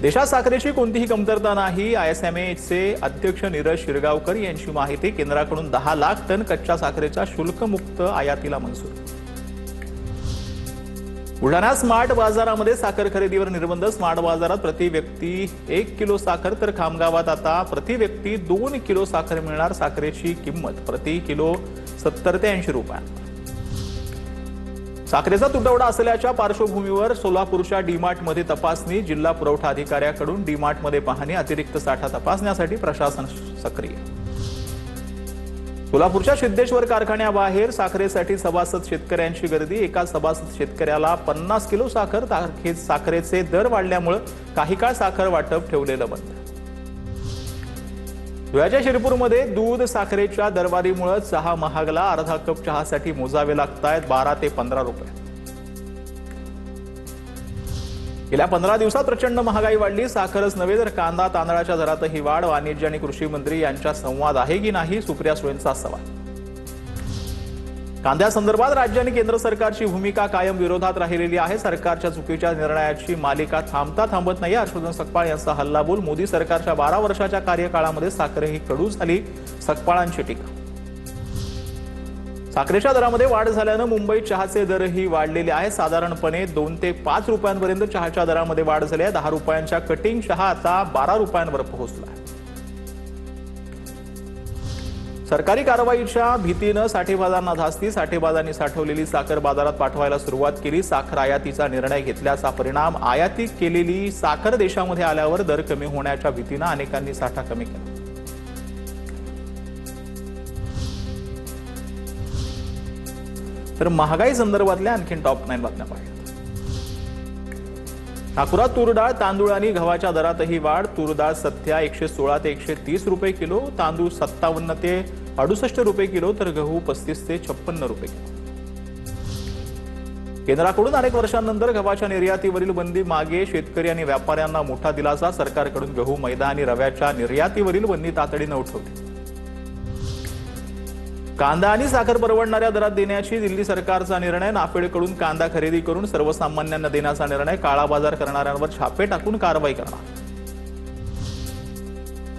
देशात साखरेची कोणतीही कमतरता नाही, आयएसएमएचे अध्यक्ष नीरज शिरगावकर यांची माहिती। केंद्राकडून 10 लाख टन कच्च्या साखरेच्या शुल्कमुक्त आयातीला मंजूर। बुलढाणा स्मार्ट बाजारामध्ये साखर खरेदीवर निर्बंध। स्मार्ट बाजारात प्रति व्यक्ती 1 किलो साखर तर खामगावात आता प्रति व्यक्ती 2 किलो साखर मिळणार। साखरेची किंमत प्रति किलो 70 ते 80 रुपये। साखरेचा तुटवडा असल्याच्या पार्श्वभूमीवर सोलापूरच्या डीमार्टमध्ये तपासणी। जिल्हा पुरवठा अधिकाऱ्याकडून डीमार्टमध्ये पाहणी। अतिरिक्त साठा तपासण्यासाठी प्रशासन सक्रिय। सोलापूरच्या सिद्धेश्वर कारखान्याबाहेर साखरेसाठी सभासद शेतकऱ्यांची गर्दी। एका सभासद शेतकऱ्याला 50 किलो साखर। साखरेचे दर वाढल्यामुळे काही काळ साखर वाटप ठेवलेलं बंद। धुळ्याच्या शिरपूरमध्ये दूध साखरेच्या दरवाढीमुळे चहा महागला। अर्धा कप चहासाठी मोजावे लागतायत 12 ते 15 रुपये। गेल्या 15 दिवसात प्रचंड महागाई वाढली। साखरच नव्हे तर कांदा तांदळाच्या दरातही वाढ। वाणिज्य आणि कृषी मंत्री यांच्या संवाद आहे की नाही, सुप्रिया सुळेंचा सवाल। कांद्यासंदर्भात राज्य आणि केंद्र सरकारची भूमिका कायम विरोधात राहिलेली आहे। सरकारच्या चुकीच्या निर्णयाची मालिका थांबता थांबत नाही। हर्षवर्धन सकपाळ यांचा हल्लाबोल। मोदी सरकारच्या 12 वर्षाच्या कार्यकाळामध्ये साखर ही कडू झाली, सकपाळांची टीका। साखरेच्या दरामध्ये वाढ झाल्यानं मुंबईत चहाचे दरही वाढलेले आहेत। साधारणपणे 2 ते 5 रुपयांपर्यंत चहाच्या दरामध्ये वाढ झाली आहे। 10 रुपयांच्या कटिंग चहा आता 12 रुपयांवर पोहोचला आहे। सरकारी कारवाईच्या भीतीनं साठेबाजांना धास्ती। साठेबाजांनी साठवलेली साखर बाजारात पाठवायला सुरुवात केली। साखर आयातीचा निर्णय घेतल्याचा परिणाम आयाती केलेली साखर देशामध्ये आल्यावर दर कमी होण्याच्या भीतीनं अनेकांनी साठा कमी केला। तर महागाई संदर्भातल्या आणखीन टॉप 9 बातम्या पाहिल्या। नागपुरात तूर डाळ, तांदूळ आणि गव्हाच्या दरातही वाढ। तूर डाळ सध्या 116 ते 130 रुपये किलो, तांदूळ 57 ते 68 रुपये किलो तर गहू 35 ते 56 रुपये किलो। केंद्राकडून अनेक वर्षांनंतर गव्हाच्या निर्यातीवरील बंदी मागे। शेतकरी आणि व्यापाऱ्यांना मोठा दिलासा। सरकारकडून गहू, मैदा आणि रव्याच्या निर्यातीवरील बंदी तातडीने उठवली। कांदा आणि साखर परवडणाऱ्या दरात देण्याची दिल्ली सरकारचा निर्णय। नाफेडकडून कांदा खरेदी करून सर्वसामान्यांना देण्याचा निर्णय। काळा बाजार करणाऱ्यांवर छापे टाकून कारवाई करणार।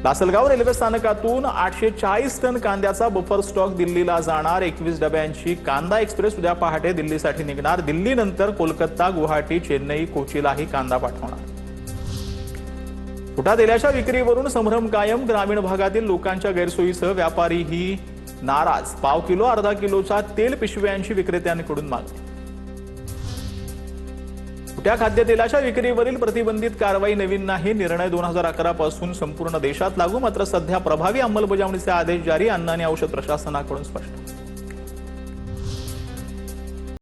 लासलगाव रेल्वे स्थानकातून 840 टन कांद्याचा बफर स्टॉक दिल्लीला जाणार। 21 डब्यांची कांदा एक्सप्रेस उद्या पहाटे दिल्लीसाठी निघणार। दिल्लीनंतर कोलकाता, गुवाहाटी, चेन्नई, कोचीलाही कांदा पाठवणार। फुटा तेलाच्या विक्रीवरून संभ्रम कायम। ग्रामीण भागातील लोकांच्या गैरसोयीसह व्यापारीही नाराज। पाव किलो, अर्धा किलोचा तेल पिशव्यांची विक्रेत्यांकडून मागणी। फुट्या खाद्यतेलाच्या विक्रीवरील प्रतिबंधित कारवाई नवीन नाही। निर्णय 2011 पासून संपूर्ण देशात लागू, मात्र सध्या प्रभावी अंमलबजावणीचे आदेश जारी। अन्न आणि औषध प्रशासनाकडून स्पष्ट।